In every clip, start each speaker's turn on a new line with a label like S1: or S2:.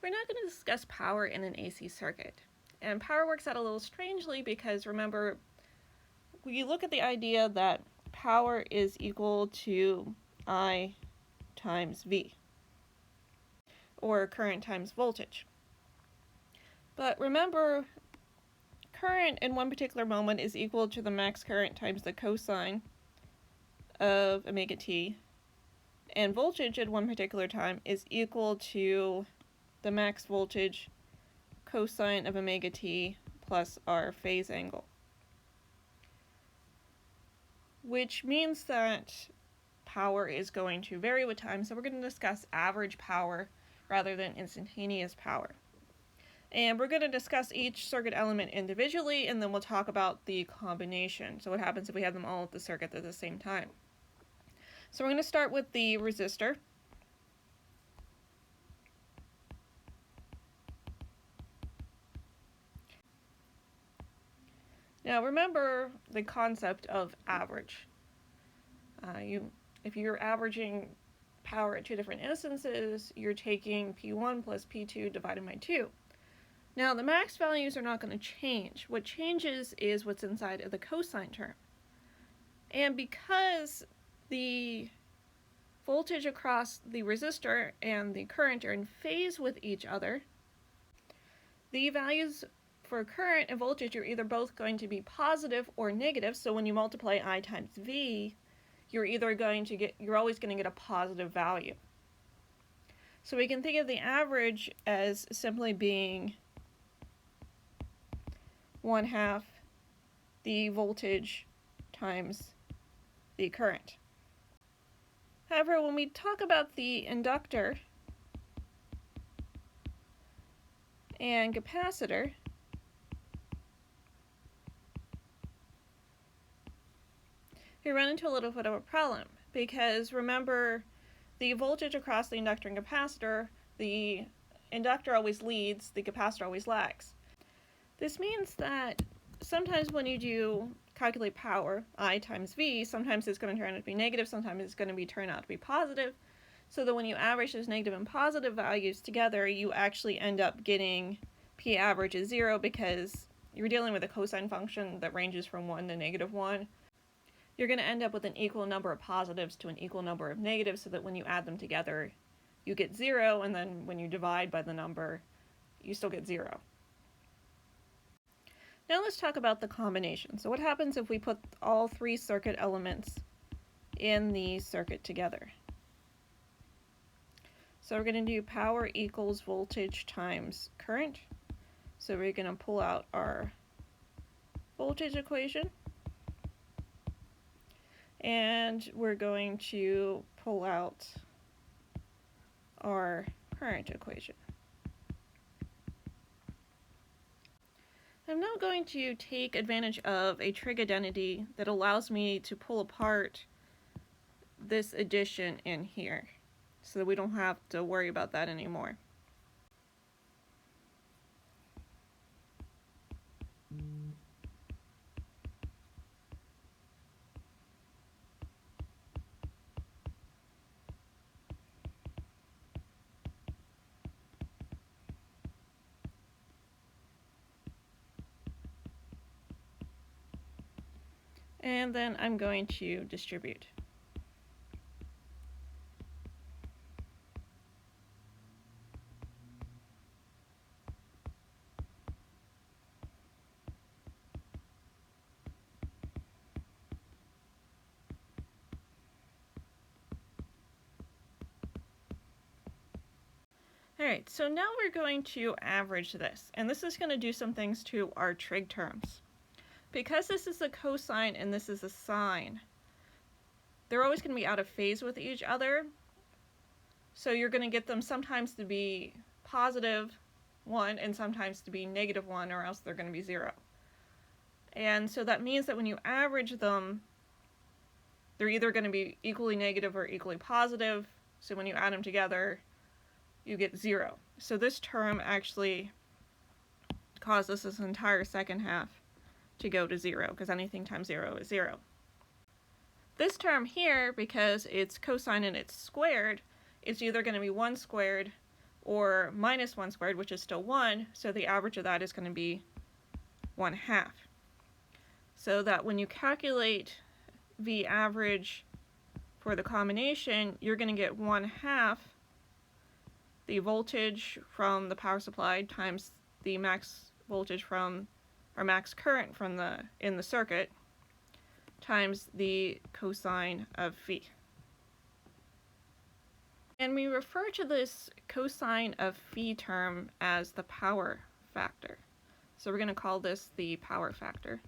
S1: We're now going to discuss power in an AC circuit. And power works out a little strangely because remember, we look at the idea that power is equal to I times V, or current times voltage. But remember, current in one particular moment is equal to the max current times the cosine of omega t, and voltage at one particular time is equal to the max voltage cosine of omega t plus our phase angle. Which means that power is going to vary with time, so we're going to discuss average power rather than instantaneous power. And we're going to discuss each circuit element individually, and then we'll talk about the combination. So what happens if we have them all at the circuit at the same time. So we're going to start with the resistor. Now remember the concept of average. If you're averaging power at two different instances, you're taking P1 plus P2 divided by 2. Now the max values are not going to change. What changes is what's inside of the cosine term. And because the voltage across the resistor and the current are in phase with each other, the values for current and voltage are either both going to be positive or negative. So when you multiply I times V, you're always going to get a positive value. So we can think of the average as simply being 1/2 the voltage times the current. However, when we talk about the inductor and capacitor, we run into a little bit of a problem, because remember, the voltage across the inductor and capacitor, the inductor always leads, the capacitor always lags. This means that sometimes when you do calculate power, I times V, sometimes it's going to turn out to be negative, sometimes it's going to turn out to be positive, so that when you average those negative and positive values together, you actually end up getting P average is 0, because you're dealing with a cosine function that ranges from 1 to -1. You're going to end up with an equal number of positives to an equal number of negatives, so that when you add them together, you get 0, and then when you divide by the number, you still get 0. Now let's talk about the combination. So what happens if we put all three circuit elements in the circuit together? So we're going to do power equals voltage times current. So we're going to pull out our voltage equation, and we're going to pull out our current equation. I'm now going to take advantage of a trig identity that allows me to pull apart this addition in here, so that we don't have to worry about that anymore. And then I'm going to distribute. Alright, so now we're going to average this, and this is going to do some things to our trig terms. Because this is a cosine and this is a sine, they're always going to be out of phase with each other, so you're going to get them sometimes to be positive 1 and sometimes to be -1, or else they're going to be 0. And so that means that when you average them, they're either going to be equally negative or equally positive, so when you add them together, you get 0. So this term actually causes this entire second half to go to 0, because anything times 0 is 0. This term here, because it's cosine and it's squared, it's either going to be 1 squared or minus 1 squared, which is still 1, so the average of that is going to be 1/2. So that when you calculate V average for the combination, you're going to get 1/2 the voltage from the power supply times the max voltage from, or max current from in the circuit, times the cosine of V. And we refer to this cosine of phi term as the power factor. So we're going to call this the power factor.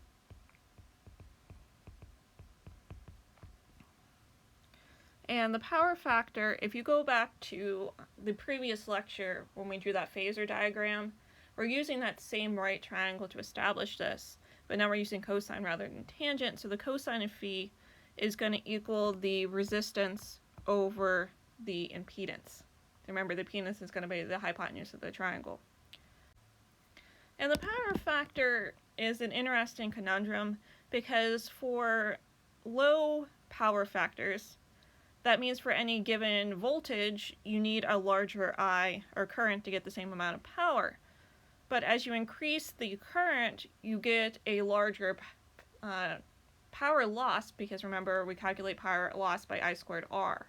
S1: And the power factor, if you go back to the previous lecture when we drew that phasor diagram, we're using that same right triangle to establish this, but now we're using cosine rather than tangent, so the cosine of phi is going to equal the resistance over the impedance. Remember, the impedance is going to be the hypotenuse of the triangle. And the power factor is an interesting conundrum because for low power factors, that means for any given voltage, you need a larger I, or current, to get the same amount of power. But as you increase the current, you get a larger power loss, because remember, we calculate power loss by I squared R.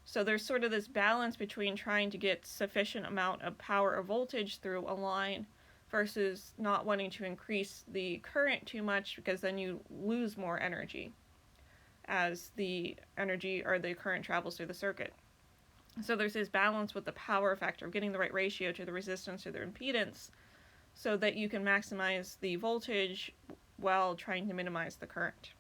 S1: So there's sort of this balance between trying to get sufficient amount of power or voltage through a line versus not wanting to increase the current too much, because then you lose more energy as the energy or the current travels through the circuit. So there's this balance with the power factor of getting the right ratio to the resistance or the impedance so that you can maximize the voltage while trying to minimize the current.